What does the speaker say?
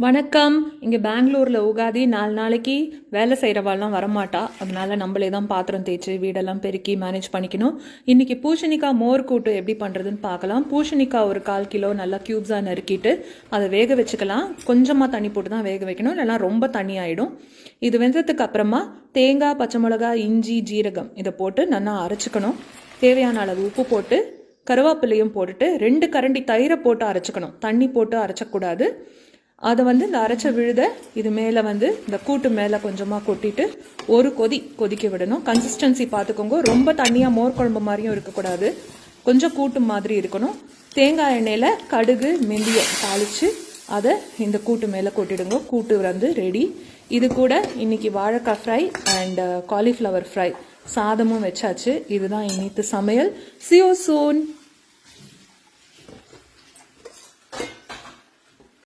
வணக்கம். இங்கே பெங்களூரில் உகாதி 4 நாளைக்கு வேலை செய்கிறவாள்லாம் வரமாட்டா. அதனால நம்மளே தான் பாத்திரம் தேய்ச்சி வீடெல்லாம் பெருக்கி மேனேஜ் பண்ணிக்கணும். இன்றைக்கி பூசணிக்காய் மோர் கூட்டு எப்படி பண்ணுறதுன்னு பார்க்கலாம். பூசணிக்காய் ஒரு 1/4 கிலோ நல்லா க்யூப்ஸாக நறுக்கிட்டு அதை வேக வச்சுக்கலாம். கொஞ்சமாக தண்ணி போட்டு தான் வேக வைக்கணும், இல்லைனா ரொம்ப தண்ணி ஆகிடும். இது வெந்ததுக்கு அப்புறமா தேங்காய், பச்சை மிளகாய், இஞ்சி, ஜீரகம் இதை போட்டு நல்லா அரைச்சிக்கணும். தேவையான அளவு உப்பு போட்டு கருவேப்பிலையும் போட்டுட்டு 2 கரண்டி தயிரை போட்டு அரைச்சிக்கணும். தண்ணி போட்டு அரைச்சக்கூடாது. அதை இந்த அரைச்ச விழுத இது மேலே இந்த கூட்டு மேலே கொஞ்சமாக கொட்டிட்டு ஒரு கொதிக்க விடணும். கன்சிஸ்டன்சி பார்த்துக்கோங்க. ரொம்ப தண்ணியாக மோர் குழம்பு மாதிரியும் இருக்கக்கூடாது, கொஞ்சம் கூட்டு மாதிரி இருக்கணும். தேங்காய் எண்ணெயில் கடுகு, மெந்தியம் தாளித்து அதை இந்த கூட்டு மேலே கொட்டிடுங்க. கூட்டு ரெடி. இது கூட இன்னைக்கு வாழைக்காய் ஃப்ரை அண்ட் காலிஃப்ளவர் ஃப்ரை சாதமும் வச்சாச்சு. இதுதான் இன்னைக்கு சமையல். See you soon.